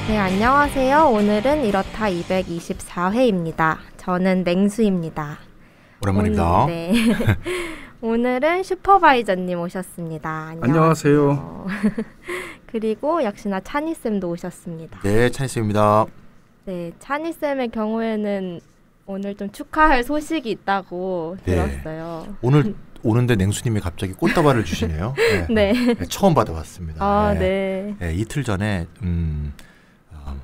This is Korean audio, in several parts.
네, 안녕하세요. 오늘은 이렇다 224회입니다. 저는 냉수입니다. 오랜만입니다. 네. 오늘은 슈퍼바이저님 오셨습니다. 안녕하세요. 그리고 역시나 차니쌤도 오셨습니다. 네, 차니쌤입니다. 네, 차니쌤의 경우에는 오늘 좀 축하할 소식이 있다고 들었어요. 오늘 오는데 냉수님이 갑자기 꽃다발을 주시네요. 네. 네, 처음 받아봤습니다. 아, 네. 네, 이틀 전에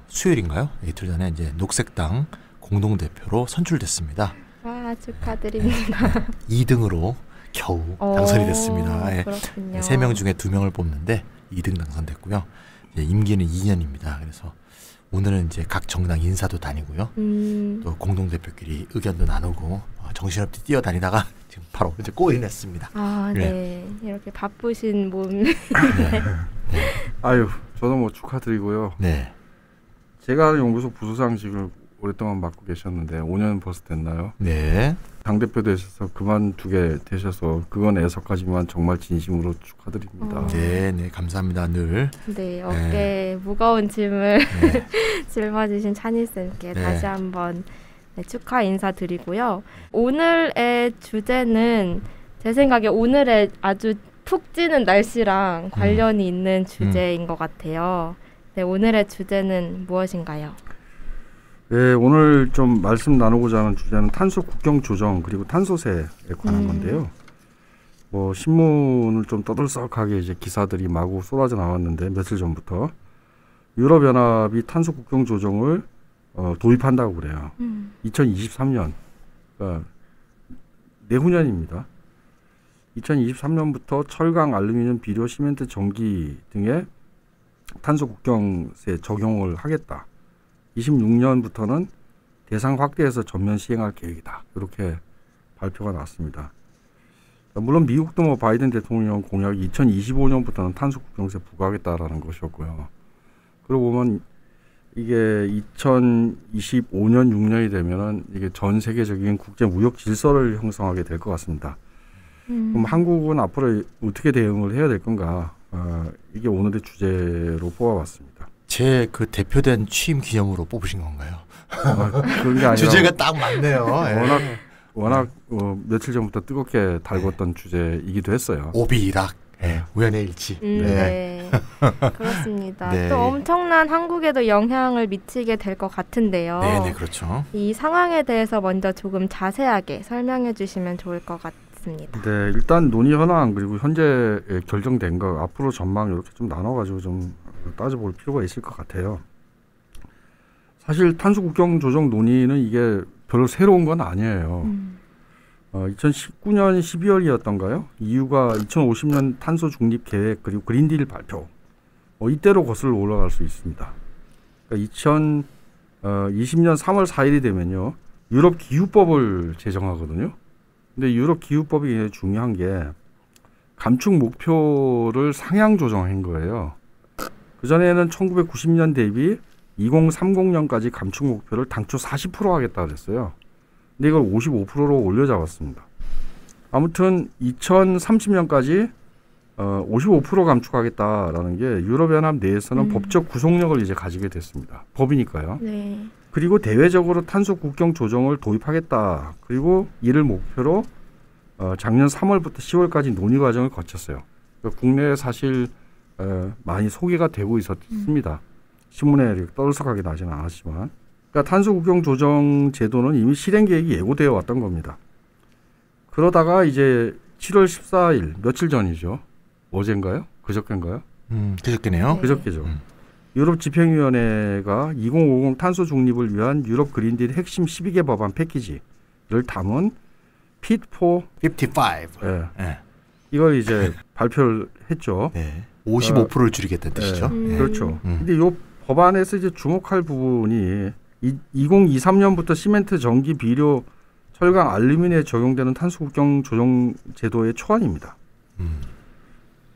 수요일인가요? 이틀 전에 이제 녹색당 공동대표로 선출됐습니다. 와, 축하드립니다. 2등으로 겨우 당선이 됐습니다. 그렇군요. 3명 중에 2명을 뽑는데 2등 당선됐고요. 이제 임기는 2년입니다. 그래서 오늘은 이제 각 정당 인사도 다니고요. 또 공동대표끼리 의견도 나누고 정신없이 뛰어다니다가 지금 바로 이제 꼬리 냈습니다. 아, 네. 이렇게 바쁘신 몸. 네. 아유, 저도 뭐 축하드리고요. 네. 제가 연구소 부소장직을 오랫동안 맡고 계셨는데 5년 벌써 됐나요? 네. 당대표 되셔서 그만두게 되셔서 그건 애석하지만 정말 진심으로 축하드립니다. 네, 네, 감사합니다. 늘. 네, 어깨에 무거운 짐을 짊어지신 차니쌤께 다시 한번 축하 인사드리고요. 오늘의 주제는 제 생각에 오늘의 아주 푹 찌는 날씨랑 관련이 있는 주제인 것 같아요. 네, 오늘의 주제는 무엇인가요? 네, 오늘 좀 말씀 나누고자 하는 주제는 탄소 국경 조정 그리고 탄소세에 관한 건데요. 뭐 신문을 좀 떠들썩하게 이제 기사들이 마구 쏟아져 나왔는데 며칠 전부터 유럽연합이 탄소 국경 조정을 도입한다고 그래요. 2023년, 그러니까 내후년입니다. 2023년부터 철강, 알루미늄, 비료, 시멘트, 전기 등의 탄소 국경세 적용을 하겠다. 26년부터는 대상 확대해서 전면 시행할 계획이다. 이렇게 발표가 났습니다. 물론 미국도 뭐 바이든 대통령 공약이 2025년부터는 탄소 국경세 부과하겠다라는 것이었고요. 그러고 보면 이게 2025년 6년이 되면은 이게 전 세계적인 국제 무역 질서를 형성하게 될 것 같습니다. 그럼 한국은 앞으로 어떻게 대응을 해야 될 건가? 이게 오늘의 주제로 뽑아봤습니다. 제 그 대표된 취임 기념으로 뽑으신 건가요? 그런 게 아니라 주제가 딱 맞네요. 워낙 며칠 전부터 뜨겁게 달궜던 주제이기도 했어요. 오비락, 우연의 일치. 네, 그렇습니다. 또 엄청난 한국에도 영향을 미치게 될 것 같은데요. 네, 그렇죠. 이 상황에 대해서 먼저 조금 자세하게 설명해 주시면 좋을 것 같습니다. 네, 일단 논의 현황 그리고 현재 결정된 거 앞으로 전망 이렇게 좀 나눠가지고 좀 따져볼 필요가 있을 것 같아요. 사실 탄소 국경 조정 논의는 이게 별로 새로운 건 아니에요. 2019년 12월이었던가요? EU가 2050년 탄소 중립 계획 그리고 그린딜 발표. 이때로 거슬러 올라갈 수 있습니다. 그러니까 2020년 3월 4일이 되면요. 유럽 기후법을 제정하거든요. 근데 유럽 기후법이 굉장히 중요한 게 감축 목표를 상향 조정한 거예요. 그전에는 1990년 대비 2030년까지 감축 목표를 당초 40% 하겠다 그랬어요. 근데 이걸 55%로 올려잡았습니다. 아무튼 2030년까지 55% 감축하겠다라는 게 유럽연합 내에서는 법적 구속력을 이제 가지게 됐습니다. 법이니까요. 네. 그리고 대외적으로 탄소 국경 조정을 도입하겠다. 그리고 이를 목표로 작년 3월부터 10월까지 논의 과정을 거쳤어요. 그러니까 국내에 사실 많이 소개가 되고 있었습니다. 신문에 이렇게 떠들썩하게 나지는 않았지만. 그러니까 탄소 국경 조정 제도는 이미 실행 계획이 예고되어 왔던 겁니다. 그러다가 이제 7월 14일 며칠 전이죠. 어젠가요? 그저께인가요? 그저께네요. 네. 그저께죠. 유럽 집행위원회가 2050 탄소 중립을 위한 유럽 그린딜 핵심 12개 법안 패키지를 담은 Fit for 55. 이걸 이제 발표를 했죠. 55%를 줄이겠다는 뜻이죠. 그렇죠. 근데 이 법안에서 이제 주목할 부분이 2023년부터 시멘트, 전기, 비료, 철강, 알루미늄에 적용되는 탄소 국경 조정 제도의 초안입니다.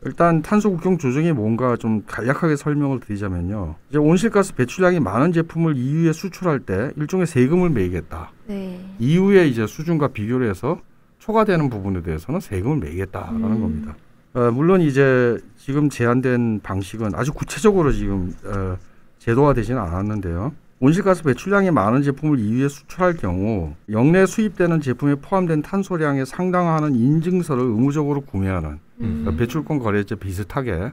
일단 탄소 국경 조정이 뭔가 좀 간략하게 설명을 드리자면요. 이제 온실가스 배출량이 많은 제품을 EU에 수출할 때 일종의 세금을 매기겠다. 네. EU의 이제 수준과 비교를 해서 초과되는 부분에 대해서는 세금을 매기겠다라는 겁니다. 물론 이제 지금 제안된 방식은 아주 구체적으로 지금 제도화되지는 않았는데요. 온실가스 배출량이 많은 제품을 EU에 수출할 경우 영내 수입되는 제품에 포함된 탄소량에 상당하는 인증서를 의무적으로 구매하는 그러니까 배출권 거래제 비슷하게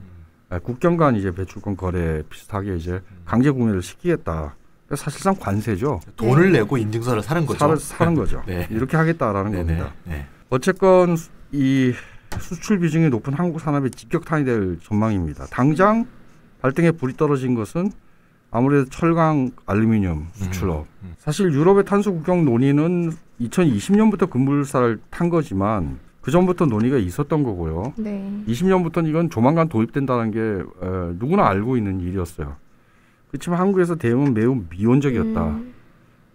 국경 간 이제 배출권 거래 비슷하게 이제 강제 구매를 시키겠다. 그러니까 사실상 관세죠. 돈을 내고 인증서를 사는 거죠. 사는 거죠. 네. 이렇게 하겠다라는 네네. 겁니다. 네. 어쨌건 이 수출 비중이 높은 한국 산업의 직격탄이 될 전망입니다. 당장 발등에 불이 떨어진 것은 아무래도 철강, 알루미늄 수출업. 사실 유럽의 탄소 국경 논의는 2020년부터 급물살을 탄 거지만 그 전부터 논의가 있었던 거고요. 네. 20년부터는 이건 조만간 도입된다는 게 누구나 알고 있는 일이었어요. 그렇지만 한국에서 대응은 매우 미온적이었다.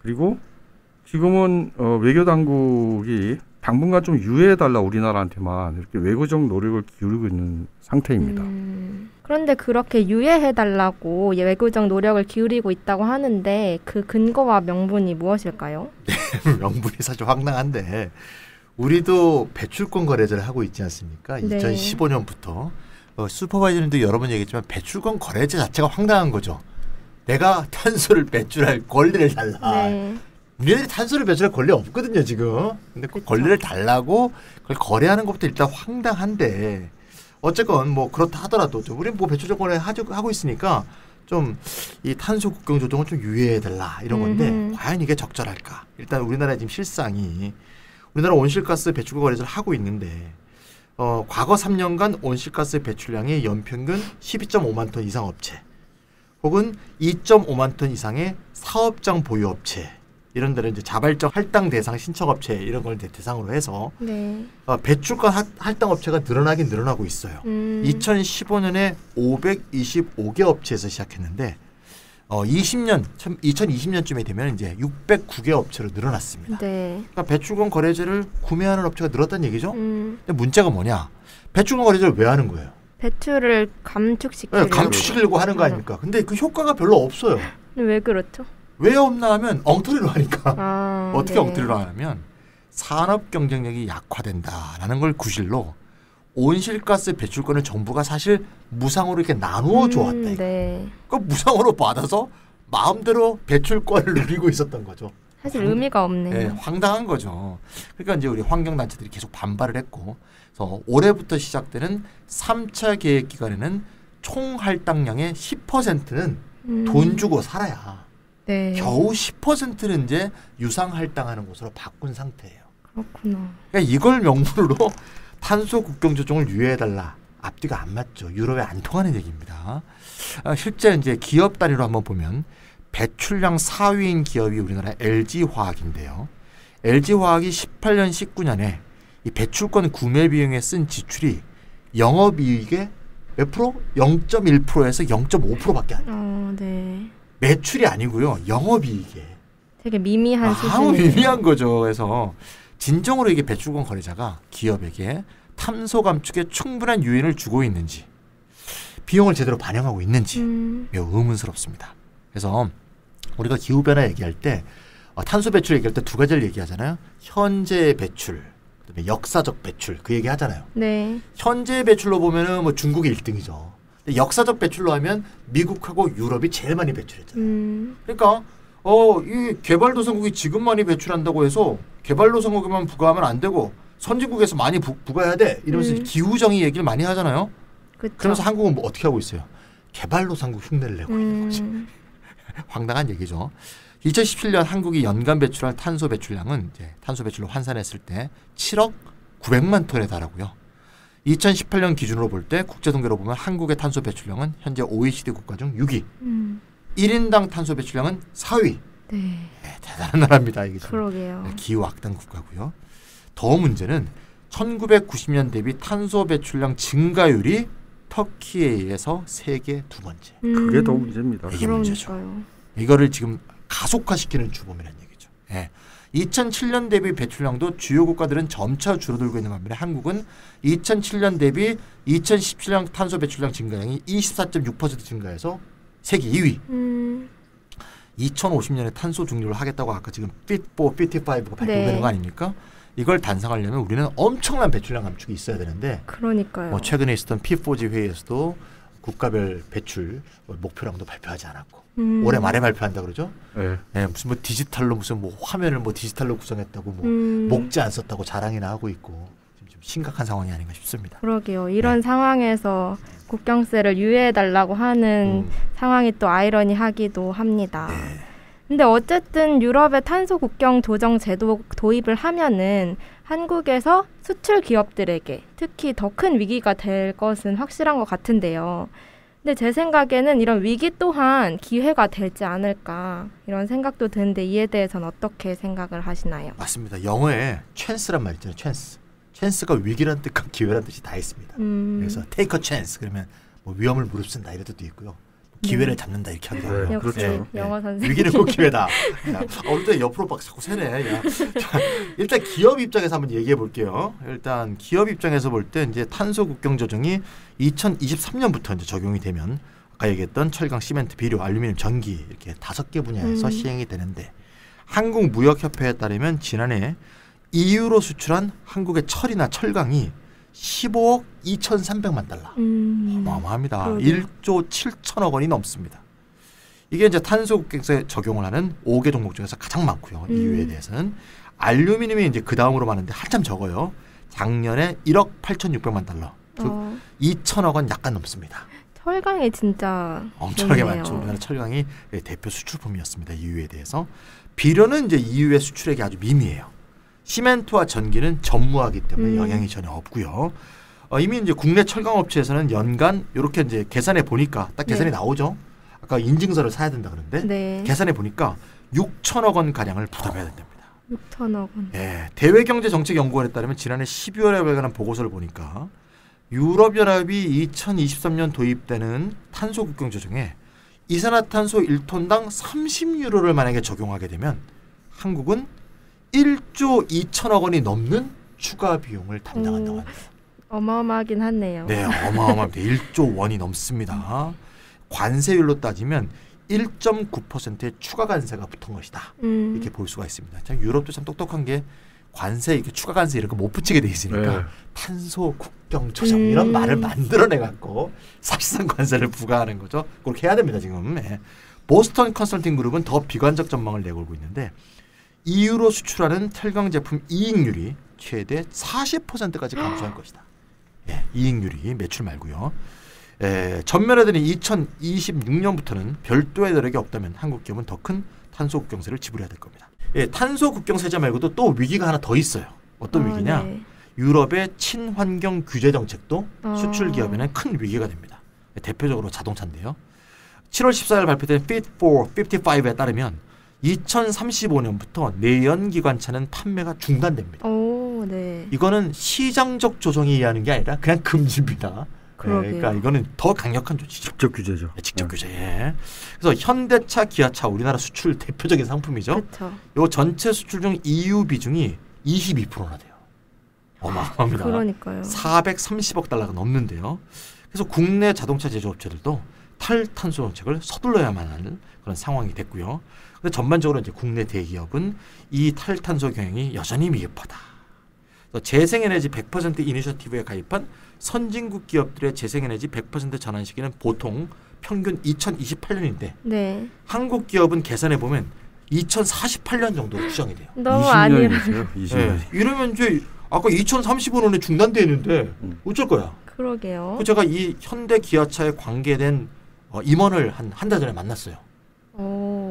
그리고 지금은 외교 당국이 당분간 좀 유예해달라 우리나라한테만 이렇게 외교적 노력을 기울이고 있는 상태입니다. 그런데 그렇게 유예해달라고 외교적 노력을 기울이고 있다고 하는데 그 근거와 명분이 무엇일까요? 명분이 사실 황당한데 우리도 배출권 거래제를 하고 있지 않습니까? 네. 2015년부터 슈퍼바이저님도 여러 번 얘기했지만 배출권 거래제 자체가 황당한 거죠. 내가 탄소를 배출할 권리를 달라. 네. 우리들이 탄소를 배출할 권리 없거든요 지금. 근데 그 권리를 달라고 그걸 거래하는 것부터 일단 황당한데 어쨌건 뭐 그렇다 하더라도 우리는 뭐 배출권 거래 하고 있으니까 좀 이 탄소 국경 조정을 좀 유예해달라 이런 건데 과연 이게 적절할까? 일단 우리나라의 지금 실상이 우리나라 온실가스 배출권 거래제를 하고 있는데 과거 3년간 온실가스 배출량이 연평균 12.5만 톤 이상 업체 혹은 2.5만 톤 이상의 사업장 보유 업체 이런 데는 이제 자발적 할당 대상 신청 업체 이런 걸 대상으로 해서 네. 배출권 할당 업체가 늘어나긴 늘어나고 있어요. 2015년에 525개 업체에서 시작했는데 2020년쯤에 되면 이제 609개 업체로 늘어났습니다. 네. 그러니까 배출권 거래제를 구매하는 업체가 늘었다는 얘기죠. 근데 문제가 뭐냐? 배출권 거래제를 왜 하는 거예요? 배출을 감축시키려고. 감축시키려고 하는 거 아닙니까? 근데 그 효과가 별로 없어요. 왜 그렇죠? 왜 없나 하면 엉터리로 하니까. 어떻게 네. 엉터리로 하냐면 산업 경쟁력이 약화된다라는 걸 구실로 온실가스 배출권을 정부가 사실 무상으로 이렇게 나누어 주었다. 네. 그 무상으로 받아서 마음대로 배출권을 누리고 있었던 거죠. 사실 의미가 없네요. 네, 황당한 거죠. 그러니까 이제 우리 환경단체들이 계속 반발을 했고 그래서 올해부터 시작되는 3차 계획 기간에는 총 할당량의 10%는 돈 주고 살아야 네. 겨우 10%는 이제 유상 할당하는 곳으로 바꾼 상태예요. 그렇구나. 그러니까 이걸 명분으로 탄소 국경 조정을 유예해달라. 앞뒤가 안 맞죠. 유럽에 안 통하는 얘기입니다. 실제 이제 기업 단위로 한번 보면 배출량 4위인 기업이 우리나라 LG화학인데요. LG화학이 18년, 19년에 이 배출권 구매 비용에 쓴 지출이 영업이익의 몇 프로? 0.1%에서 0.5%밖에 안 돼요. 네. 매출이 아니고요. 영업이익에. 되게 미미한 수준이에요. 아무 미미한 거죠. 그래서 진정으로 이게 배출권 거래자가 기업에게 탄소 감축에 충분한 유인을 주고 있는지 비용을 제대로 반영하고 있는지 매우 의문스럽습니다. 그래서 우리가 기후변화 얘기할 때 탄소 배출 얘기할 때 두 가지를 얘기하잖아요. 현재 배출, 그다음에 역사적 배출 그 얘기 하잖아요. 네. 현재 배출로 보면은 뭐 중국이 1등이죠. 근데 역사적 배출로 하면 미국하고 유럽이 제일 많이 배출했잖아요. 그러니까 이 개발도상국이 지금 많이 배출한다고 해서 개발도상국에만 부과하면 안 되고 선진국에서 많이 부과해야 돼. 이러면서 기후정의 얘기를 많이 하잖아요. 그쵸. 그러면서 한국은 뭐 어떻게 하고 있어요? 개발도상국 흉내를 내고 있는 거죠. 황당한 얘기죠. 2017년 한국이 연간 배출할 탄소 배출량은 이제 탄소 배출로 환산했을 때 7억 900만 톤에 달하고요. 2018년 기준으로 볼 때 국제통계로 보면 한국의 탄소 배출량은 현재 OECD 국가 중 6위. 1인당 탄소 배출량은 4위. 네. 대단한 나라입니다. 이게 그러게요. 기후 악당 국가고요. 더 문제는 1990년 대비 탄소 배출량 증가율이 터키에 의해서 세계 두 번째. 그게 더 문제입니다. 이게 문제죠. 그러니까요. 이거를 지금 가속화시키는 주범이라는 얘기죠. 2007년 대비 배출량도 주요 국가들은 점차 줄어들고 있는 반면에 한국은 2007년 대비 2017년 탄소 배출량 증가량이 24.6% 증가해서 세계 2위. 2050년에 탄소 중립을 하겠다고 아까 지금 Fit for 55가 발표되는 거 아닙니까? 이걸 달성하려면 우리는 엄청난 배출량 감축이 있어야 되는데 그러니까요. 뭐 최근에 있었던 P4G 회의에서도 국가별 배출 목표량도 발표하지 않았고 올해 말에 발표한다 그러죠. 네. 네, 무슨 뭐 디지털로 무슨 뭐 화면을 뭐 디지털로 구성했다고 뭐 목재 안 썼다고 자랑이나 하고 있고 좀 심각한 상황이 아닌가 싶습니다. 그러게요. 이런 상황에서 국경세를 유예해달라고 하는 상황이 또 아이러니하기도 합니다. 네. 근데 어쨌든 유럽의 탄소 국경 조정 제도 도입을 하면은 한국에서 수출 기업들에게 특히 더 큰 위기가 될 것은 확실한 것 같은데요. 근데 제 생각에는 이런 위기 또한 기회가 되지 않을까 이런 생각도 드는데 이에 대해서는 어떻게 생각을 하시나요? 맞습니다. 영어에 chance란 말 있잖아요. chance가 위기란 뜻과 기회란 뜻이 다 있습니다. 그래서 take a chance 그러면 뭐 위험을 무릅쓴다 이런 뜻도 있고요. 기회를 잡는다 이렇게 하기도 하고요. 역시 그렇죠. 영어 선생님. 위기는 꼭 기회다. 오늘도 옆으로 막 자꾸 새네. 야. 자, 일단 기업 입장에서 한번 얘기해 볼게요. 일단 기업 입장에서 볼 때 이제 탄소 국경 조정이 2023년부터 이제 적용이 되면 아까 얘기했던 철강, 시멘트, 비료, 알루미늄, 전기 이렇게 5개 분야에서 시행이 되는데 한국무역협회에 따르면 지난해 EU로 수출한 한국의 철이나 철강이 15억 2,300만 달러. 어마어마합니다. 1조 7천억 원이 넘습니다. 이게 이제 탄소 국경세 적용을 하는 5개 종목 중에서 가장 많고요. EU에 대해서는 알루미늄이 이제 그 다음으로 많은데 한참 적어요. 작년에 1억 8,600만 달러. 즉 2천억 원 약간 넘습니다. 철강이 진짜 엄청나게 좋네요. 많죠. 우리나라 철강이 대표 수출품이었습니다. EU에 대해서. 비료는 이제 EU의 수출액이 아주 미미해요. 시멘트와 전기는 전무하기 때문에 영향이 전혀 없고요. 이미 이제 국내 철강 업체에서는 연간 이렇게 이제 계산해 보니까 딱 계산이 나오죠. 아까 인증서를 사야 된다 그러는데 계산해 보니까 6천억 원 가량을 부담해야 된답니다. 6천억 원. 예, 대외경제정책연구원에 따르면 지난해 12월에 발간한 보고서를 보니까 유럽연합이 2023년 도입되는 탄소 국경 조정에 이산화탄소 1톤당 30유로를 만약에 적용하게 되면 한국은 1조 2천억 원이 넘는 추가 비용을 담당한다고 합니다. 어마어마하긴 하네요. 네, 어마어마합니다. 1조 원이 넘습니다. 관세율로 따지면 1.9%의 추가 관세가 붙은 것이다. 이렇게 볼 수가 있습니다. 참 유럽도 참 똑똑한 게 관세, 이렇게 추가 관세 이런 거 못 붙이게 돼 있으니까 탄소 국경 조정 이런 말을 만들어내 갖고 사실상 관세를 부과하는 거죠. 그렇게 해야 됩니다 지금. 네. 보스턴 컨설팅 그룹은 더 비관적 전망을 내걸고 있는데 EU로 수출하는 철강 제품 이익률이 최대 40%까지 감소할 것이다. 예, 이익률이 매출 말고요. 전면에 드는 2026년부터는 별도의 노력이 없다면 한국 기업은 더 큰 탄소 국경세를 지불해야 될 겁니다. 예, 탄소 국경세제 말고도 또 위기가 하나 더 있어요. 어떤 위기냐? 유럽의 친환경 규제 정책도 수출 기업에는 큰 위기가 됩니다. 대표적으로 자동차인데요. 7월 14일 발표된 Fit for 55에 따르면 2035년부터 내연기관차는 판매가 중단됩니다. 오, 네. 이거는 시장적 조정이 의하는 게 아니라 그냥 금지입니다. 그러니까 이거는 더 강력한 조치죠. 직접 규제죠. 직접 규제. 예. 그래서 현대차, 기아차 우리나라 수출 대표적인 상품이죠. 요 전체 수출 중 EU 비중이 22%나 돼요. 어마어마합니다. 그러니까요. 430억 달러가 넘는데요. 그래서 국내 자동차 제조업체들도 탈탄소 정책을 서둘러야만 하는 그런 상황이 됐고요. 근데 전반적으로 이제 국내 대기업은 이 탈탄소 경영이 여전히 미흡하다. 재생에너지 100% 이니셔티브에 가입한 선진국 기업들의 재생에너지 100% 전환 시기는 보통 평균 2028년인데 한국 기업은 계산해 보면 2048년 정도로 추정이 돼요. 너무 아니에요. 네. 이러면 이제 아까 2035년에 중단돼 있는데 어쩔 거야. 그러게요. 제가 이 현대 기아차에 관계된 임원을 한 달 전에 만났어요.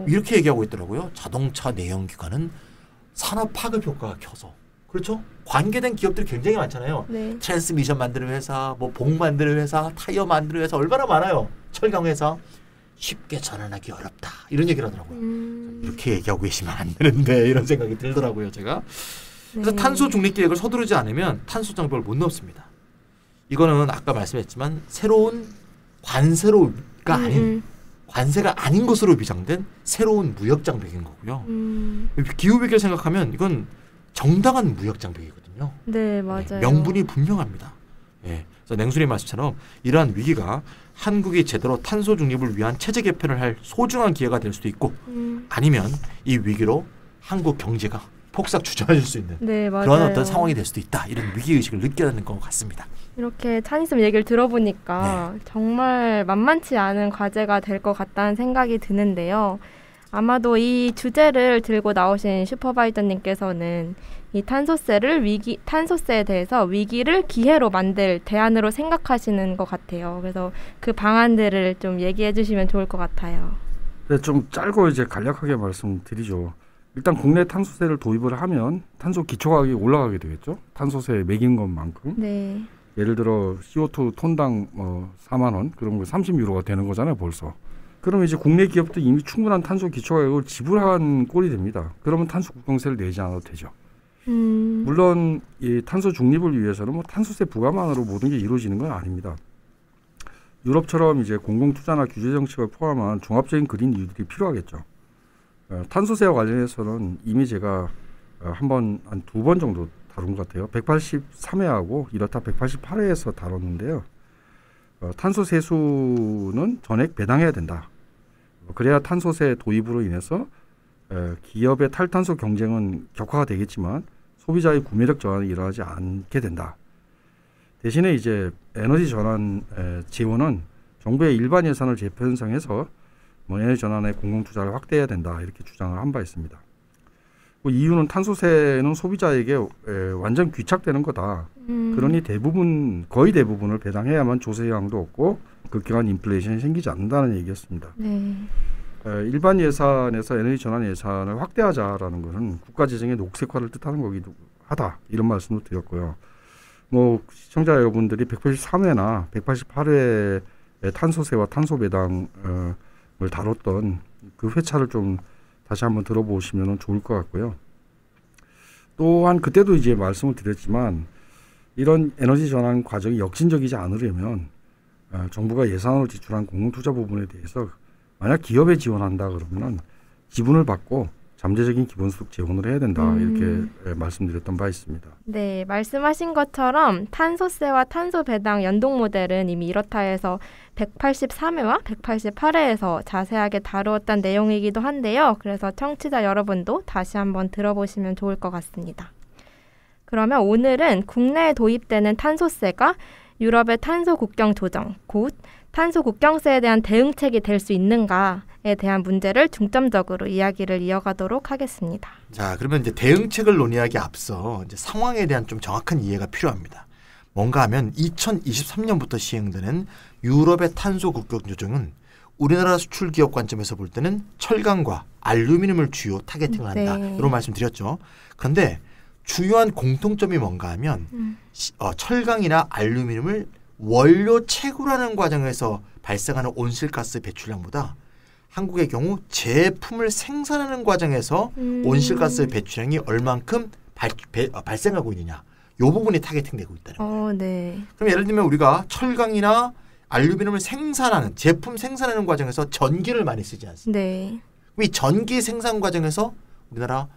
이렇게 얘기하고 있더라고요. 자동차 내연기관은 산업 파급 효과가 커서. 그렇죠? 관계된 기업들이 굉장히 많잖아요. 트랜스미션 만드는 회사, 뭐 복 만드는 회사, 타이어 만드는 회사 얼마나 많아요. 철강 회사. 쉽게 전환하기 어렵다. 이런 얘기를 하더라고요. 이렇게 얘기하고 계시면 안 되는데 이런 생각이 들더라고요. 제가. 그래서 탄소 중립 계획을 서두르지 않으면 탄소 장벽을 못 넘습니다. 이거는 아까 말씀했지만 새로운 관세로가 아닌 관세가 아닌 것으로 비장된 새로운 무역 장벽인 거고요. 기후 위기를 생각하면 이건 정당한 무역 장벽이거든요. 네, 맞아요. 명분이 분명합니다. 예. 그래서 냉수님 말씀처럼 이러한 위기가 한국이 제대로 탄소 중립을 위한 체제 개편을 할 소중한 기회가 될 수도 있고 아니면 이 위기로 한국 경제가 폭삭 주저앉을 수 있는 네, 맞아요. 그런 어떤 상황이 될 수도 있다. 이런 위기의식을 느끼는 것 같습니다. 이렇게 찬이쌤 얘기를 들어보니까 정말 만만치 않은 과제가 될 것 같다는 생각이 드는데요. 아마도 이 주제를 들고 나오신 슈퍼바이저님께서는 이 탄소세에 대해서 위기를 기회로 만들 대안으로 생각하시는 것 같아요. 그래서 그 방안들을 좀 얘기해 주시면 좋을 것 같아요. 네, 좀 짧고 이제 간략하게 말씀드리죠. 일단 국내 탄소세를 도입을 하면 탄소 기초가격이 올라가게 되겠죠. 탄소세 매긴 것만큼. 네. 예를 들어 CO2 톤당 4만 원 그런 거 30유로가 되는 거잖아요, 벌써. 그러면 이제 국내 기업도 이미 충분한 탄소 기초가격을 지불한 꼴이 됩니다. 그러면 탄소 국경세를 내지 않아도 되죠. 물론 이 탄소 중립을 위해서는 뭐 탄소세 부과만으로 모든 게 이루어지는 건 아닙니다. 유럽처럼 이제 공공 투자나 규제 정책을 포함한 종합적인 그린 이유들이 필요하겠죠. 탄소세와 관련해서는 이미 제가 한 두 번 정도 다룬 것 같아요. 183회하고 이렇다 188회에서 다뤘는데요. 탄소 세수는 전액 배당해야 된다. 그래야 탄소세 도입으로 인해서 기업의 탈탄소 경쟁은 격화가 되겠지만 소비자의 구매력 저하는 일어나지 않게 된다. 대신에 이제 에너지 전환 지원은 정부의 일반 예산을 재편성해서 에너지 전환의 공공 투자를 확대해야 된다. 이렇게 주장을 한 바 있습니다. 이유는 탄소세는 소비자에게 완전 귀착되는 거다. 그러니 거의 대부분을 배당해야만 조세 영향도 없고 급격한 인플레이션이 생기지 않는다는 얘기였습니다. 네. 일반 예산에서 에너지 전환 예산을 확대하자라는 것은 국가 재정의 녹색화를 뜻하는 거기도 하다. 이런 말씀도 드렸고요. 뭐 시청자 여러분들이 183회나 188회의 탄소세와 탄소 배당을 다뤘던 그 회차를 좀 다시 한번 들어보시면 좋을 것 같고요. 또한 그때도 이제 말씀을 드렸지만 이런 에너지 전환 과정이 역진적이지 않으려면 정부가 예산으로 지출한 공공투자 부분에 대해서 만약 기업에 지원한다 그러면 지분을 받고 잠재적인 기본소득 지원을 해야 된다. 이렇게 말씀드렸던 바 있습니다. 네, 말씀하신 것처럼 탄소세와 탄소 배당 연동 모델은 이미 이렇다에서 183회와 188회에서 자세하게 다루었던 내용이기도 한데요. 그래서 청취자 여러분도 다시 한번 들어보시면 좋을 것 같습니다. 그러면 오늘은 국내에 도입되는 탄소세가 유럽의 탄소 국경 조정, 곧 탄소 국경세에 대한 대응책이 될 수 있는가에 대한 문제를 중점적으로 이야기를 이어가도록 하겠습니다. 자, 그러면 이제 대응책을 논의하기 앞서 이제 상황에 대한 좀 정확한 이해가 필요합니다. 뭔가 하면 2023년부터 시행되는 유럽의 탄소 국경 조정은 우리나라 수출 기업 관점에서 볼 때는 철강과 알루미늄을 주요 타겟팅을 한다. 네. 이런 말씀 드렸죠. 그런데 주요한 공통점이 뭔가 하면 철강이나 알루미늄을 원료 채굴하는 과정에서 발생하는 온실가스 배출량보다 한국의 경우 제품을 생산하는 과정에서 온실가스 배출량이 얼만큼 발생하고 있느냐. 이 부분이 타겟팅되고 있다는 거예요. 네. 그럼 예를 들면 우리가 철강이나 알루미늄을 생산하는 제품 생산하는 과정에서 전기를 많이 쓰지 않습니까? 네. 이 전기 생산 과정에서 우리나라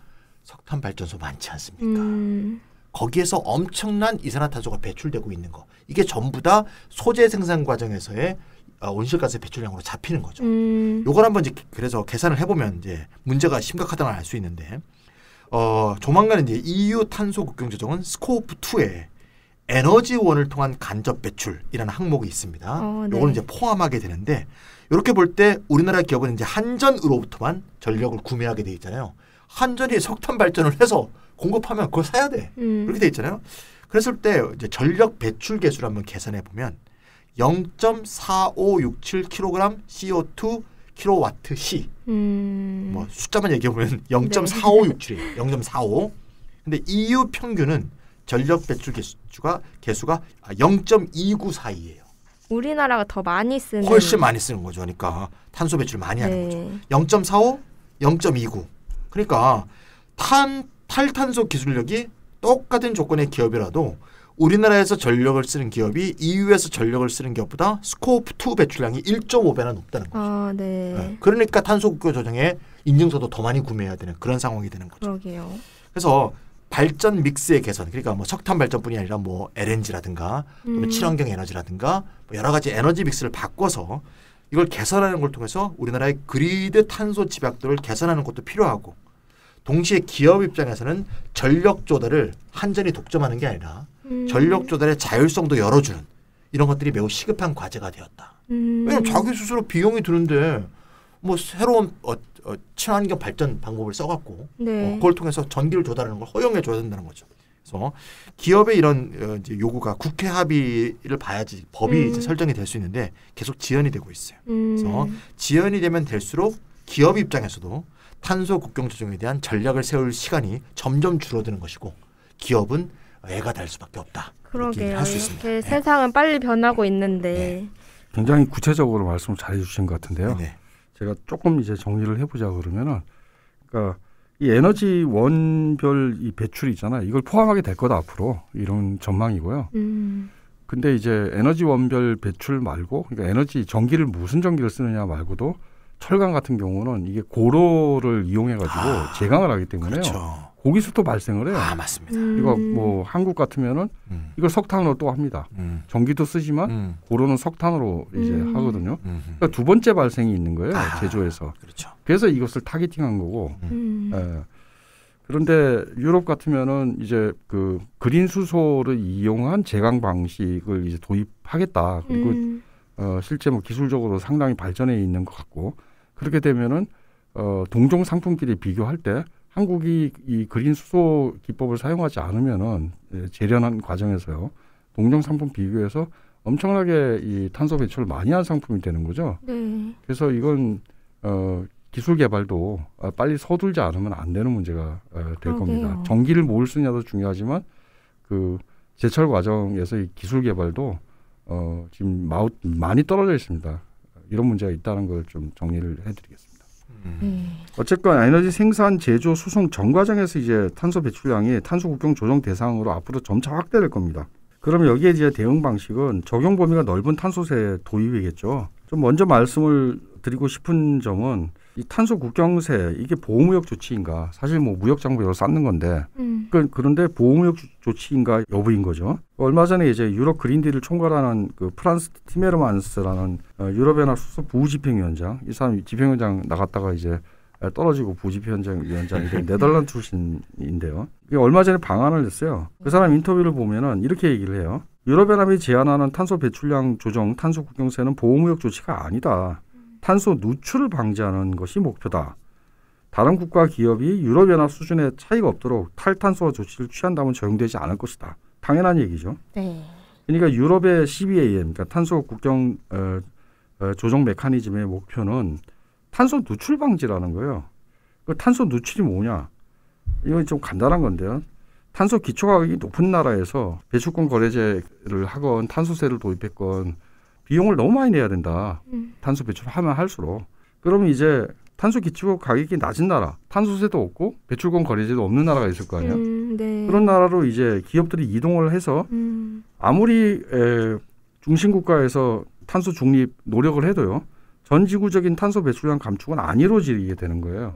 석탄 발전소 많지 않습니까? 거기에서 엄청난 이산화탄소가 배출되고 있는 거. 이게 전부 다 소재 생산 과정에서의 온실가스 배출량으로 잡히는 거죠. 요걸 한번 이제 그래서 계산을 해보면 이제 문제가 심각하다는 걸 알 수 있는데, 조만간 이제 EU 탄소 국경 조정은 스코프 2에 에너지원을 통한 간접 배출이라는 항목이 있습니다. 네. 요걸 이제 포함하게 되는데, 이렇게 볼 때 우리나라 기업은 이제 한전으로부터만 전력을 구매하게 돼 있잖아요. 한전이 석탄 발전을 해서 공급하면 그걸 사야 돼. 그렇게 돼 있잖아요. 그랬을 때 이제 전력 배출 계수를 한번 계산해 보면 0.4567kg CO2 kWh. 뭐 숫자만 얘기해 보면 0.4567이에요. 0.45. 근데 EU 평균은 전력 배출 개수가 0.294이에요. 우리나라가 더 많이 쓰는 훨씬 많이 쓰는 거죠. 그러니까 탄소 배출 많이 하는 거죠. 0.45, 0.29. 그러니까 탈탄소 기술력이 똑같은 조건의 기업이라도 우리나라에서 전력을 쓰는 기업이 EU에서 전력을 쓰는 기업보다 스코프 2 배출량이 1.5배나 높다는 거죠. 네. 그러니까 탄소 국경 조정에 인증서도 더 많이 구매해야 되는 그런 상황이 되는 거죠. 그러게요. 그래서 발전 믹스의 개선, 그러니까 뭐 석탄 발전뿐이 아니라 뭐 LNG라든가 또는 친환경 에너지라든가 뭐 여러 가지 에너지 믹스를 바꿔서 이걸 개선하는 걸 통해서 우리나라의 그리드 탄소 집약도를 개선하는 것도 필요하고, 동시에 기업 입장에서는 전력 조달을 한전이 독점하는 게 아니라 전력 조달의 자율성도 열어주는 이런 것들이 매우 시급한 과제가 되었다. 왜냐하면 자기 스스로 비용이 드는데 뭐 새로운 친환경 발전 방법을 써갖고 네. 그걸 통해서 전기를 조달하는 걸 허용해 줘야 된다는 거죠. 그래서 기업의 이런 이제 요구가 국회 합의를 봐야지 법이 이제 설정이 될 수 있는데 계속 지연이 되고 있어요. 그래서 지연이 되면 될수록 기업 입장에서도 탄소 국경 조정에 대한 전략을 세울 시간이 점점 줄어드는 것이고 기업은 애가 달 수밖에 없다. 그러게요. 할 수 있습니다. 이렇게 세상은 빨리 변하고 있는데 굉장히 구체적으로 말씀을 잘해주신 것 같은데요. 네. 제가 조금 이제 정리를 해보자 그러면은, 그러니까 이 에너지 원별 이 배출이 있잖아요. 이걸 포함하게 될 거다 앞으로 이런 전망이고요. 근데 이제 에너지 원별 배출 말고, 그러니까 에너지 전기를 무슨 전기를 쓰느냐 말고도 철강 같은 경우는 이게 고로를 이용해가지고 제강을 하기 때문에요. 그렇죠. 고기수도 발생을 해요. 맞습니다. 이거 뭐 한국 같으면은 이걸 석탄으로 또 합니다. 전기도 쓰지만 고로는 석탄으로 이제 하거든요. 그러니까 두 번째 발생이 있는 거예요. 제조에서. 그렇죠. 그래서 이것을 타겟팅한 거고. 예. 그런데 유럽 같으면은 이제 그 그린 수소를 이용한 제강 방식을 이제 도입하겠다. 그리고 실제 뭐 기술적으로 상당히 발전해 있는 것 같고, 그렇게 되면은 동종 상품끼리 비교할 때 한국이 이 그린 수소 기법을 사용하지 않으면은 재련한 과정에서요, 동종 상품 비교해서 엄청나게 이 탄소 배출을 많이 한 상품이 되는 거죠. 네. 그래서 이건 기술 개발도 빨리 서둘지 않으면 안 되는 문제가 될 겁니다. 전기를 뭘 쓰냐도 중요하지만 그 제철 과정에서 이 기술 개발도 지금 많이 떨어져 있습니다. 이런 문제가 있다는 걸 좀 정리를 해드리겠습니다. 어쨌건 에너지 생산, 제조, 수송 전 과정에서 이제 탄소 배출량이 탄소 국경 조정 대상으로 앞으로 점차 확대될 겁니다. 그러면 여기에 이제 대응 방식은 적용 범위가 넓은 탄소세 도입이겠죠. 좀 먼저 말씀을 드리고 싶은 점은 이 탄소 국경세, 이게 보호무역 조치인가? 사실 뭐 무역 장벽으로 쌓는 건데, 그런데 보호무역 조치인가 여부인 거죠. 얼마 전에 이제 유럽 그린딜을 총괄하는 그 프란스 티메르만스라는 유럽연합 수소 부집행위원장, 이 사람 집행위원장 나갔다가 이제 떨어지고 부집행위원장이 된 네덜란드 출신인데요. 얼마 전에 방안을 냈어요. 그 사람 인터뷰를 보면은 이렇게 얘기를 해요. 유럽연합이 제안하는 탄소 배출량 조정, 탄소 국경세는 보호무역 조치가 아니다. 탄소 누출을 방지하는 것이 목표다. 다른 국가 기업이 유럽연합 수준의 차이가 없도록 탈탄소 조치를 취한다면 적용되지 않을 것이다. 당연한 얘기죠. 네. 그러니까 유럽의 CBAM, 그러니까 탄소 국경 조정 메커니즘의 목표는 탄소 누출 방지라는 거예요. 그 탄소 누출이 뭐냐? 이건 좀 간단한 건데요. 탄소 기초 가격이 높은 나라에서 배출권 거래제를 하건 탄소세를 도입했건 비용을 너무 많이 내야 된다. 탄소 배출을 하면 할수록. 그러면 이제 탄소 기초 가격이 낮은 나라, 탄소세도 없고 배출권 거래제도 없는 나라가 있을 거 아니에요. 네. 그런 나라로 이제 기업들이 이동을 해서 아무리 중심 국가에서 탄소 중립 노력을 해도요, 전 지구적인 탄소 배출량 감축은 안 이루어지게 되는 거예요.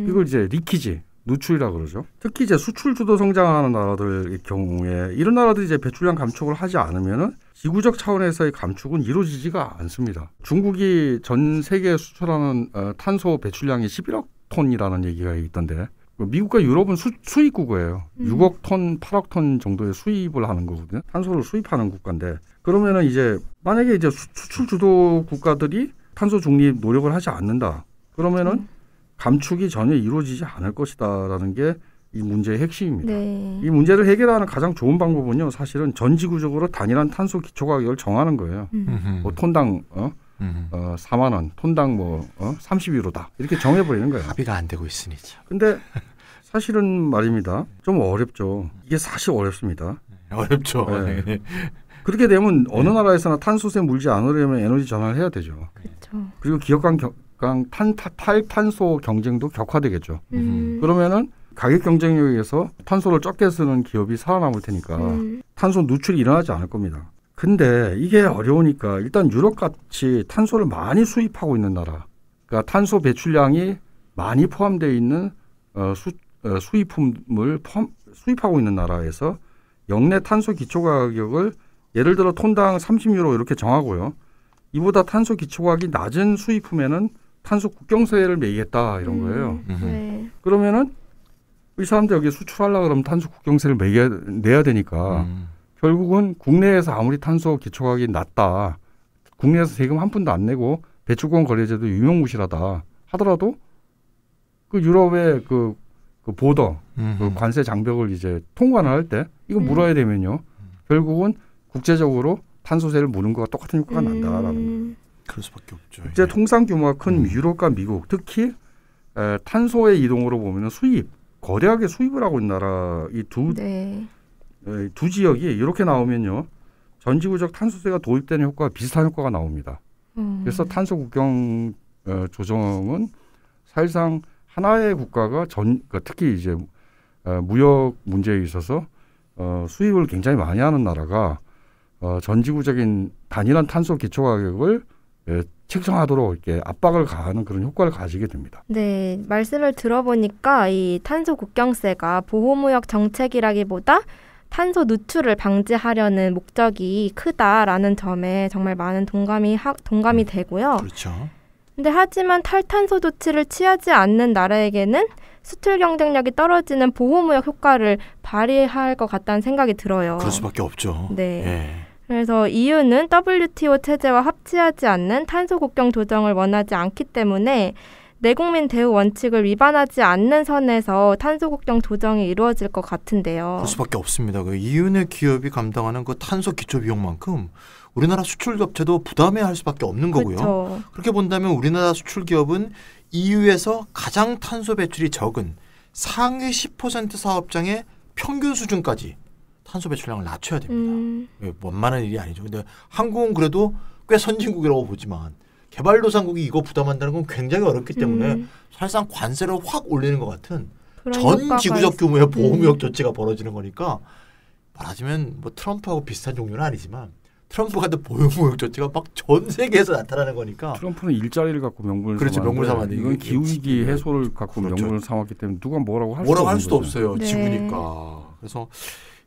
이걸 이제 리키지, 누출이라고 그러죠. 특히 이제 수출 주도 성장하는 나라들의 경우에 이런 나라들이 이제 배출량 감축을 하지 않으면은 지구적 차원에서의 감축은 이루어지지가 않습니다. 중국이 전 세계에 수출하는 탄소 배출량이 11억 톤이라는 얘기가 있던데, 미국과 유럽은 수입 국가예요. 6억 톤, 8억 톤 정도의 수입을 하는 거거든요. 탄소를 수입하는 국가인데, 그러면은 이제 만약에 이제 수출 주도 국가들이 탄소 중립 노력을 하지 않는다. 그러면은 감축이 전혀 이루어지지 않을 것이다라는 게 이 문제의 핵심입니다. 네. 이 문제를 해결하는 가장 좋은 방법은요, 사실은 전 지구적으로 단일한 탄소 기초 가격을 정하는 거예요. 뭐 톤당 4만 원, 톤당 뭐 31호다 이렇게 정해버리는 거예요. 합의가 안 되고 있으니죠. 근데 사실은 말입니다. 좀 어렵죠. 이게 사실 어렵습니다. 어렵죠. 네. 그렇게 되면 어느 나라에서나 탄소세 물지 않으려면 에너지 전환을 해야 되죠. 그렇죠. 그리고 기업 간 탈탄소 경쟁도 격화되겠죠. 그러면은 가격 경쟁력에 의해서 탄소를 적게 쓰는 기업이 살아남을 테니까 탄소 누출이 일어나지 않을 겁니다. 근데 이게 어려우니까 일단 유럽같이 탄소를 많이 수입하고 있는 나라, 그러니까 탄소 배출량이 많이 포함되어 있는 수입품을 수입하고 있는 나라에서 역내 탄소 기초 가격을 예를 들어 톤당 30유로 이렇게 정하고요. 이보다 탄소 기초 가격이 낮은 수입품에는 탄소 국경세를 매기겠다 이런 거예요. 네. 그러면은 이 사람들 여기 수출하려고 그러면 탄소 국경세를 내야 되니까 결국은 국내에서 아무리 탄소 기초가격이 낮다. 국내에서 세금 한 푼도 안 내고 배출권 거래제도 유명무실하다 하더라도 그 유럽의 그 보더 그 관세 장벽을 이제 통과를 할 때 이거 물어야 되면요. 결국은 국제적으로 탄소세를 무는 거와 똑같은 효과가 난다라는 거예요. 그럴 수밖에 없죠. 국제 통상 규모가 큰 유럽과 미국, 특히 탄소의 이동으로 보면 거대하게 수입을 하고 있는 나라 이 두 지역이 이렇게 나오면요. 전지구적 탄소세가 도입되는 효과와 비슷한 효과가 나옵니다. 그래서 탄소 국경 조정은 사실상 하나의 국가가 특히 이제 무역 문제에 있어서 수입을 굉장히 많이 하는 나라가 전지구적인 단일한 탄소 기초 가격을 책정하도록 이렇게 압박을 가하는 그런 효과를 가지게 됩니다. 네, 말씀을 들어보니까 이 탄소 국경세가 보호무역 정책이라기보다 탄소 누출을 방지하려는 목적이 크다라는 점에 정말 많은 동감이 되고요. 그렇죠. 근데 하지만 탈탄소 조치를 취하지 않는 나라에게는 수출 경쟁력이 떨어지는 보호무역 효과를 발휘할 것 같다는 생각이 들어요. 그럴 수밖에 없죠. 네. 예. 그래서 EU는 WTO 체제와 합치하지 않는 탄소 국경 조정을 원하지 않기 때문에 내국민 대우 원칙을 위반하지 않는 선에서 탄소 국경 조정이 이루어질 것 같은데요. 그럴 수밖에 없습니다. 그 이윤 내 기업이 감당하는 그 탄소 기초 비용만큼 우리나라 수출 업체도 부담해야 할 수밖에 없는 거고요. 그렇죠. 그렇게 본다면 우리나라 수출 기업은 EU에서 가장 탄소 배출이 적은 상위 10% 사업장의 평균 수준까지 탄소 배출량을 낮춰야 됩니다. 원만한 일이 아니죠. 근데 한국은 그래도 꽤 선진국이라고 보지만 개발도상국이 이거 부담한다는 건 굉장히 어렵기 때문에 사실상 관세를 확 올리는 것 같은 전 지구적 규모의 보호무역 조치가 벌어지는 거니까 말하자면 뭐 트럼프하고 비슷한 종류는 아니지만 트럼프 같은 보호무역 조치가 막 전 세계에서 나타나는 거니까 트럼프는 일자리를 갖고 명분을 그렇죠. 명분을 삼았는데 이건 기후위기 해소를 갖고 그렇죠. 명분을 삼았기 때문에 누가 뭐라고 할 수도 없어요. 네. 지구니까. 그래서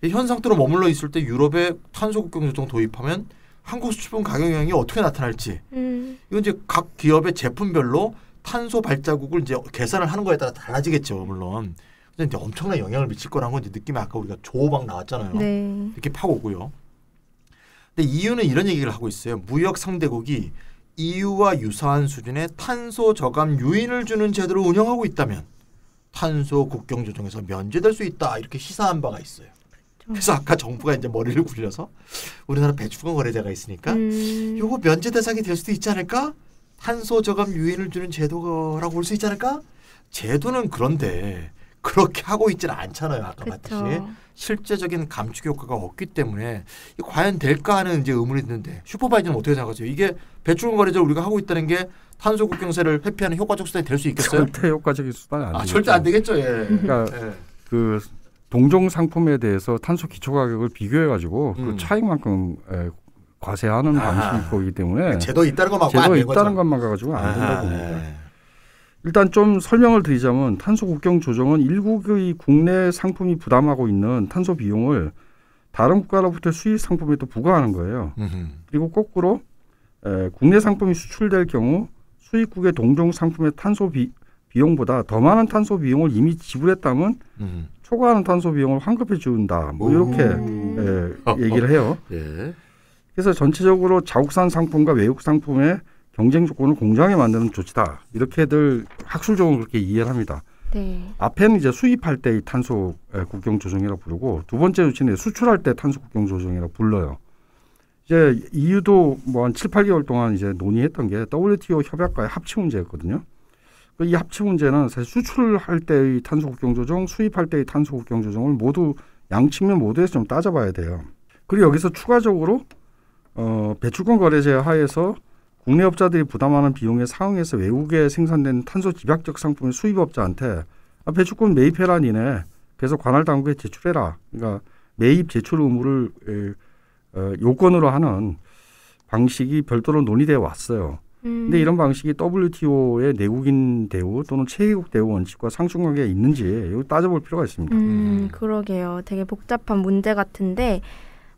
이 현 상태로 머물러 있을 때 유럽의 탄소 국경 조정 도입하면 한국 수출품 가격 영향이 어떻게 나타날지 이건 이제 각 기업의 제품별로 탄소 발자국을 이제 계산을 하는 거에 따라 달라지겠죠. 물론 근데 이제 엄청난 영향을 미칠 거라는 건 이제 느낌이 아까 우리가 조막 나왔잖아요. 네. 이렇게 파고고요. 근데 EU는 이런 얘기를 하고 있어요. 무역 상대국이 EU와 유사한 수준의 탄소 저감 유인을 주는 제도를 운영하고 있다면 탄소 국경 조정에서 면제될 수 있다 이렇게 시사한 바가 있어요. 그래서 아까 정부가 이제 머리를 굴려서 우리나라 배출권 거래제가 있으니까 요거 면제 대상이 될 수도 있지 않을까? 탄소 저감 유인을 주는 제도라고 볼 수 있지 않을까? 제도는 그런데 그렇게 하고 있지는 않잖아요. 아까 봤듯이 실제적인 감축 효과가 없기 때문에 이게 과연 될까 하는 이제 의문이 드는데 슈퍼바이저는 어떻게 생각하세요? 이게 배출권 거래제를 우리가 하고 있다는 게 탄소 국경세를 회피하는 효과적 수단이 될 수 있겠어요? 절대 효과적인 수단이 안 되겠죠. 절대 안 되겠죠. 예. 그러니까 그 동종 상품에 대해서 탄소 기초 가격을 비교해 가지고 그 차익만큼 과세하는 방식일 거기 때문에 제도 있다는 것만 제도 있다는 것만 가지고 안 된다고 봅니다. 일단 좀 설명을 드리자면 탄소 국경 조정은 일국의 국내 상품이 부담하고 있는 탄소 비용을 다른 국가로부터 수입 상품에 또 부과하는 거예요. 그리고 거꾸로 국내 상품이 수출될 경우 수입국의 동종 상품의 탄소 비용보다 더 많은 탄소 비용을 이미 지불했다면 초과하는 탄소 비용을 환급해 준다. 뭐 이렇게 얘기를 해요. 예. 그래서 전체적으로 자국산 상품과 외국 상품의 경쟁 조건을 공정하게 만드는 조치다. 이렇게들 학술적으로 그렇게 이해를 합니다. 네. 앞에는 이제 수입할 때의 탄소 국경 조정이라고 부르고 두 번째 조치는 수출할 때 탄소 국경 조정이라고 불러요. 이제 EU도 뭐 한 7, 8개월 동안 이제 논의했던 게 WTO 협약과의 합치 문제였거든요. 이 합치 문제는 사실 수출할 때의 탄소 국경 조정, 수입할 때의 탄소 국경 조정을 모두 양측면 모두에서 좀 따져봐야 돼요. 그리고 여기서 추가적으로 배출권 거래제 하에서 국내 업자들이 부담하는 비용에 상응해서 외국에 생산된 탄소 집약적 상품의 수입업자한테 배출권 매입해라 니네. 그래서 관할 당국에 제출해라. 그러니까 매입 제출 의무를 요건으로 하는 방식이 별도로 논의되어 왔어요. 근데 이런 방식이 WTO의 내국인 대우 또는 체계국 대우 원칙과 상충관계가 있는지 이거 따져볼 필요가 있습니다. 그러게요. 되게 복잡한 문제 같은데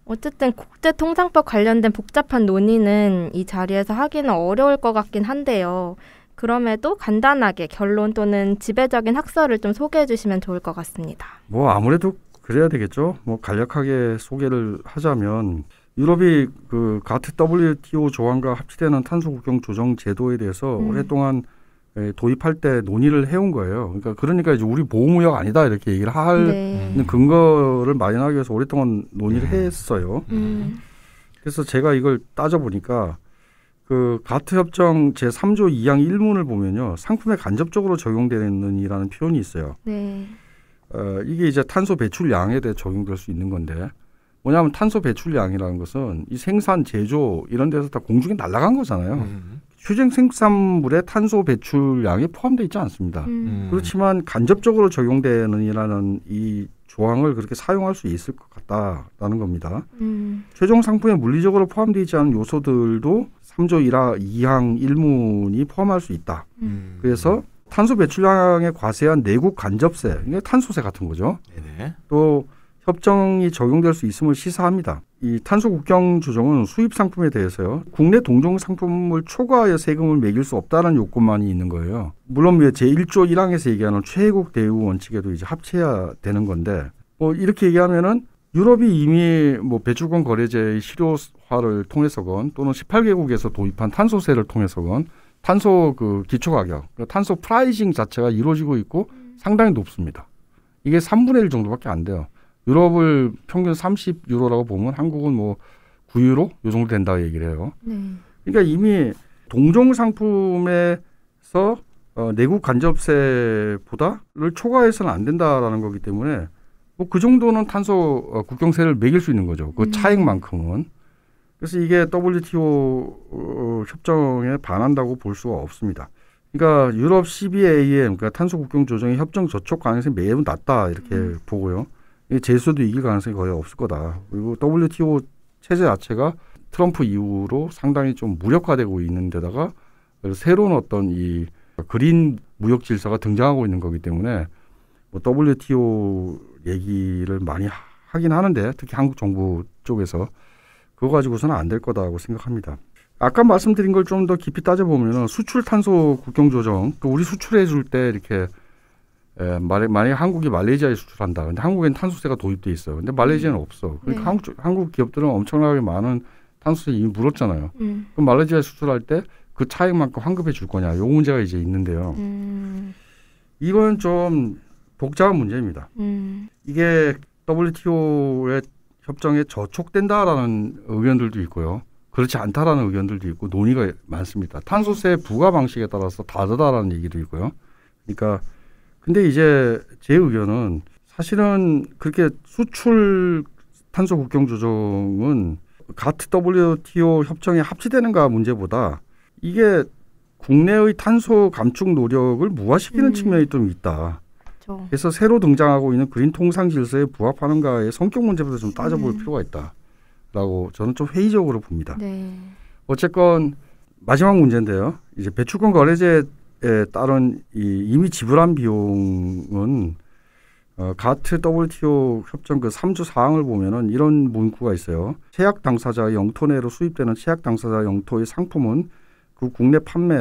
어쨌든 국제통상법 관련된 복잡한 논의는 이 자리에서 하기는 어려울 것 같긴 한데요. 그럼에도 간단하게 결론 또는 지배적인 학설을 좀 소개해 주시면 좋을 것 같습니다. 뭐 아무래도 그래야 되겠죠. 뭐 간략하게 소개를 하자면 유럽이 그 가트 WTO 조항과 합치되는 탄소 국경 조정 제도에 대해서 오랫동안 도입할 때 논의를 해온 거예요. 그러니까 이제 우리 보호무역 아니다 이렇게 얘기를 하는 근거를 마련하기 위해서 오랫동안 논의를 했어요. 그래서 제가 이걸 따져보니까 그 가트 협정 제3조 2항 1문을 보면요. 상품에 간접적으로 적용되는이라는 표현이 있어요. 네. 이게 이제 탄소 배출량에 대해 적용될 수 있는 건데 뭐냐면 탄소 배출량이라는 것은 이 생산, 제조 이런 데서 다 공중에 날아간 거잖아요. 휴전 생산물의 탄소 배출량이 포함되어 있지 않습니다. 그렇지만 간접적으로 적용되는이라는 이 조항을 그렇게 사용할 수 있을 것 같다라는 겁니다. 최종 상품에 물리적으로 포함되지 않은 요소들도 3조 2항 1문이 포함할 수 있다. 그래서 탄소 배출량에 과세한 내국 간접세, 이게 탄소세 같은 거죠. 네네. 또 협정이 적용될 수 있음을 시사합니다. 이 탄소 국경 조정은 수입 상품에 대해서요. 국내 동종 상품을 초과하여 세금을 매길 수 없다는 요건만이 있는 거예요. 물론 제1조 1항에서 얘기하는 최애국 대우 원칙에도 이제 합쳐야 되는 건데 뭐 이렇게 얘기하면은 유럽이 이미 뭐 배출권 거래제의 실효화를 통해서건 또는 18개국에서 도입한 탄소세를 통해서건 탄소 그 기초 가격, 탄소 프라이징 자체가 이루어지고 있고 상당히 높습니다. 이게 3분의 1 정도밖에 안 돼요. 유럽을 평균 30유로라고 보면 한국은 뭐 9유로 이 정도 된다고 얘기를 해요. 그러니까 이미 동종 상품에서 내국 간접세보다를 초과해서는 안 된다라는 거기 때문에 뭐 그 정도는 탄소 국경세를 매길 수 있는 거죠. 그 차액만큼은. 그래서 이게 WTO 협정에 반한다고 볼 수가 없습니다. 그러니까 유럽 CBAM, 그러니까 탄소 국경 조정의 협정 저촉 가능성이 매우 낮다 이렇게 보고요. 제소도 이길 가능성이 거의 없을 거다. 그리고 WTO 체제 자체가 트럼프 이후로 상당히 좀 무력화되고 있는 데다가 새로운 어떤 이 그린 무역 질서가 등장하고 있는 거기 때문에 뭐 WTO 얘기를 많이 하긴 하는데 특히 한국 정부 쪽에서 그거 가지고서는 안 될 거다고 생각합니다. 아까 말씀드린 걸 좀 더 깊이 따져보면 수출 탄소 국경 조정, 또 우리 수출해 줄 때 이렇게 만약에 한국이 말레이시아에 수출한다. 근데 한국에는 탄소세가 도입돼 있어요. 근데 말레이시아는 없어. 그러니까 한국 기업들은 엄청나게 많은 탄소세 이미 물었잖아요. 그럼 말레이시아에 수출할 때 그 차액만큼 환급해 줄 거냐. 요 문제가 이제 있는데요. 이건 좀 복잡한 문제입니다. 이게 WTO의 협정에 저촉된다라는 의견들도 있고요. 그렇지 않다라는 의견들도 있고 논의가 많습니다. 탄소세 부과 방식에 따라서 다르다라는 얘기도 있고요. 그러니까 근데 이제 제 의견은 사실은 그렇게 수출 탄소 국경 조정은 가트 WTO 협정에 합치되는가 문제보다 이게 국내의 탄소 감축 노력을 무화시키는 측면이 좀 있다. 그렇죠. 그래서 새로 등장하고 있는 그린 통상 질서에 부합하는가의 성격 문제부터 좀 따져볼 필요가 있다라고 저는 좀 회의적으로 봅니다. 네. 어쨌건 마지막 문제인데요. 이제 배출권 거래제에 따른 이미 지불한 비용은 가트 WTO 협정 그 3조 4항을 보면은 이런 문구가 있어요. 최악 당사자 영토 내로 수입되는 최악 당사자 영토의 상품은 그 국내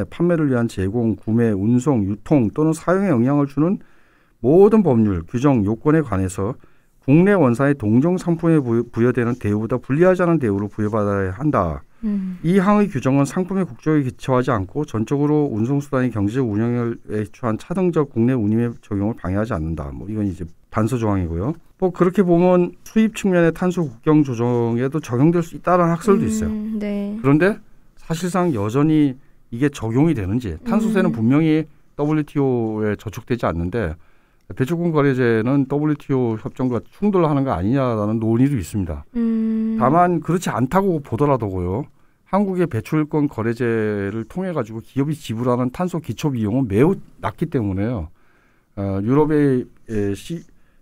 판매를 위한 제공, 구매, 운송, 유통 또는 사용에 영향을 주는 모든 법률, 규정, 요건에 관해서 국내 원산의 동종 상품에 부여되는 대우보다 불리하지 않은 대우로 부여받아야 한다. 이 항의 규정은 상품의 국적에 기초하지 않고 전적으로 운송수단의 경제적 운영에 기초한 차등적 국내 운임의 적용을 방해하지 않는다. 뭐 이건 이제 단서 조항이고요. 뭐 그렇게 보면 수입 측면의 탄소 국경 조정에도 적용될 수 있다는 학설도 있어요. 네. 그런데 사실상 여전히 이게 적용이 되는지 탄소세는 분명히 WTO에 저촉되지 않는데 배출권 거래제는 WTO 협정과 충돌하는 거 아니냐라는 논의도 있습니다. 다만 그렇지 않다고 보더라도요. 한국의 배출권 거래제를 통해 가지고 기업이 지불하는 탄소 기초 비용은 매우 낮기 때문에요. 유럽의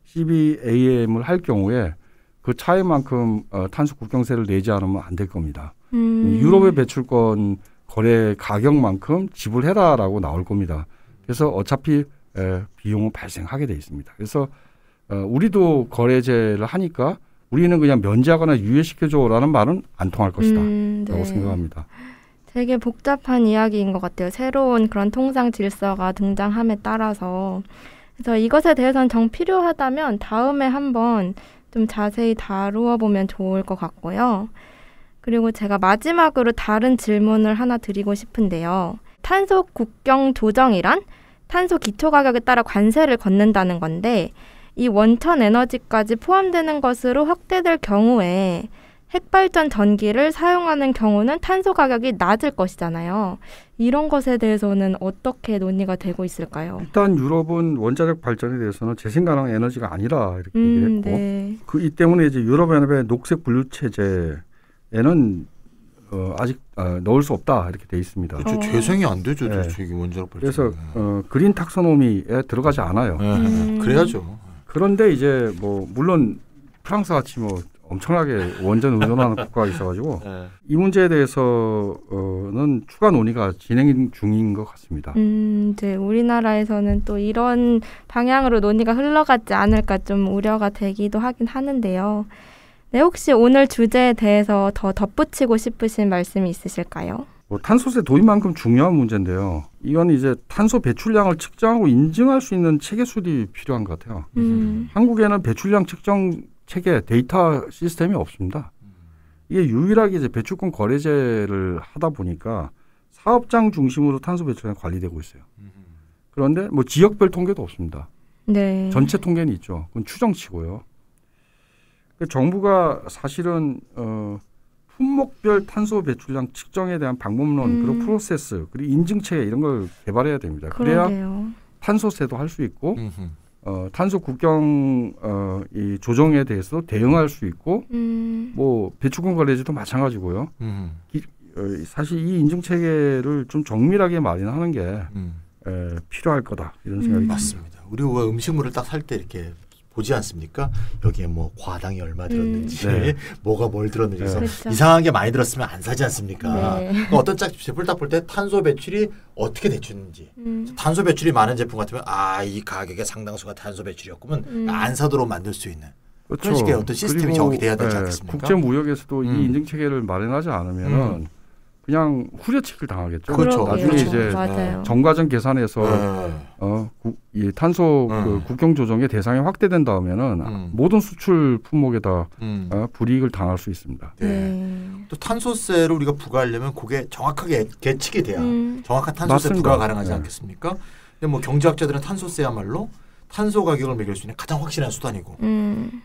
CBAM을 할 경우에 그 차이만큼 탄소 국경세를 내지 않으면 안 될 겁니다. 유럽의 배출권 거래 가격만큼 지불해라라고 나올 겁니다. 그래서 어차피 비용은 발생하게 돼 있습니다. 그래서 우리도 거래제를 하니까 우리는 그냥 면제하거나 유예시켜줘라는 말은 안 통할 것이다 라고 생각합니다. 되게 복잡한 이야기인 것 같아요. 새로운 그런 통상 질서가 등장함에 따라서. 그래서 이것에 대해서는 정 필요하다면 다음에 한번 좀 자세히 다루어 보면 좋을 것 같고요. 그리고 제가 마지막으로 다른 질문을 하나 드리고 싶은데요. 탄소 국경 조정이란 탄소 기초 가격에 따라 관세를 걷는다는 건데 이 원천 에너지까지 포함되는 것으로 확대될 경우에 핵발전 전기를 사용하는 경우는 탄소 가격이 낮을 것이잖아요. 이런 것에 대해서는 어떻게 논의가 되고 있을까요? 일단 유럽은 원자력 발전에 대해서는 재생가능 에너지가 아니라 이렇게 얘기했고 네. 이 때문에 이제 유럽연합의 녹색 분류 체제에는 아직 넣을 수 없다 이렇게 돼 있습니다. 그렇죠. 재생이 안 되죠. 네. 원자력 발전. 그래서 그린 탁소노미에 들어가지 않아요. 그래야죠. 그런데 이제 뭐 물론 프랑스 같이 뭐 엄청나게 원전 의존하는 국가가 있어가지고 이 문제에 대해서는 추가 논의가 진행 중인 것 같습니다. 이제 우리나라에서는 또 이런 방향으로 논의가 흘러가지 않을까 좀 우려가 되기도 하긴 하는데요. 네, 혹시 오늘 주제에 대해서 더 덧붙이고 싶으신 말씀이 있으실까요? 탄소세 도입만큼 중요한 문제인데요. 이건 이제 탄소 배출량을 측정하고 인증할 수 있는 체계 수립이 필요한 것 같아요. 한국에는 배출량 측정 체계 데이터 시스템이 없습니다. 이게 유일하게 이제 배출권 거래제를 하다 보니까 사업장 중심으로 탄소 배출량이 관리되고 있어요. 그런데 뭐 지역별 통계도 없습니다. 네. 전체 통계는 있죠. 그건 추정치고요. 정부가 사실은 품목별 탄소 배출량 측정에 대한 방법론, 그리고 프로세스, 그리고 인증체계 이런 걸 개발해야 됩니다. 그래야 탄소세도 할 수 있고 탄소 국경 이 조정에 대해서 대응할 수 있고 뭐 배출권 거래제도 마찬가지고요. 사실 이 인증체계를 좀 정밀하게 마련하는 게 필요할 거다 이런 생각이 맞습니다. 우리가 음식물을 딱 살 때 이렇게 보지 않습니까? 여기에 뭐 과당이 얼마 들었는지, 뭐가 뭘 들었는지 해서 그렇죠. 이상하게 많이 들었으면 안 사지 않습니까? 네. 어떤 제품을 딱 볼 때 탄소 배출이 어떻게 대추는지, 탄소 배출이 많은 제품 같으면 이 가격의 상당수가 탄소 배출이었구면 안 사도록 만들 수 있는 그런 식의 어떤 시스템이 정비돼야 되지 않겠습니까? 국제 무역에서도 이 인증 체계를 마련하지 않으면은 그냥 후려치기를 당하겠죠. 그렇죠. 나중에 그렇죠. 이제 맞아요. 정과정 계산에서 이 탄소 그 국경 조정의 대상이 확대된 다음에는 모든 수출 품목에다 불이익을 당할 수 있습니다. 또 탄소세를 우리가 부과하려면 그게 정확하게 계측이 돼야 정확한 탄소세 부과가 가능하지 않겠습니까? 근데 뭐 경제학자들은 탄소세야말로 탄소 가격을 매길 수 있는 가장 확실한 수단이고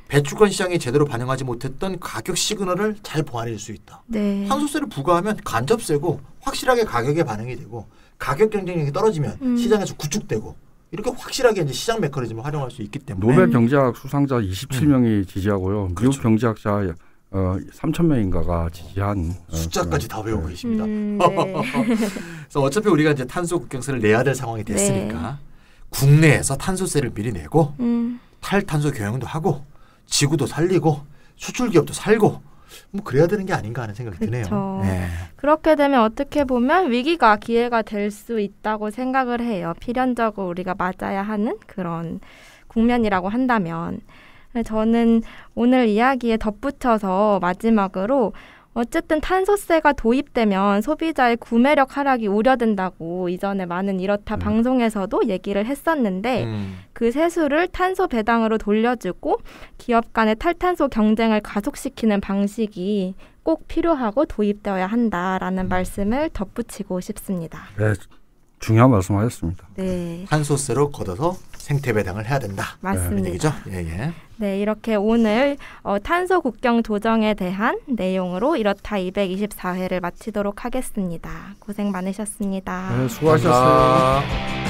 배출권 시장이 제대로 반영하지 못했던 가격 시그널을 잘 보완할 수 있다. 네. 탄소세를 부과하면 간접세고 확실하게 가격에 반영이 되고 가격 경쟁력이 떨어지면 시장에서 구축되고 이렇게 확실하게 이제 시장 메커니즘을 활용할 수 있기 때문에 노벨 경제학 수상자 27명이 지지하고 그렇죠. 미국 경제학자 3,000명인가가 지지한 숫자까지 다 외우고 계십니다. 네. 그래서 어차피 우리가 이제 탄소 국경세를 내야 될 상황이 됐으니까 국내에서 탄소세를 미리 내고 탈탄소 경영도 하고 지구도 살리고 수출 기업도 살고 뭐 그래야 되는 게 아닌가 하는 생각이 드네요. 네. 그렇게 되면 어떻게 보면 위기가 기회가 될 수 있다고 생각을 해요. 필연적으로 우리가 맞아야 하는 그런 국면이라고 한다면. 저는 오늘 이야기에 덧붙여서 마지막으로 어쨌든 탄소세가 도입되면 소비자의 구매력 하락이 우려된다고 이전에 많은 이렇다 방송에서도 얘기를 했었는데 그 세수를 탄소 배당으로 돌려주고 기업 간의 탈탄소 경쟁을 가속시키는 방식이 꼭 필요하고 도입되어야 한다라는 말씀을 덧붙이고 싶습니다. 네, 중요한 말씀하셨습니다. 네, 탄소세로 걷어서 생태 배당을 해야 된다. 맞습니다. 얘기죠? 예. 네, 이렇게 오늘 탄소 국경 조정에 대한 내용으로 이렇다 224회를 마치도록 하겠습니다. 고생 많으셨습니다. 네, 수고하셨어요. 감사합니다.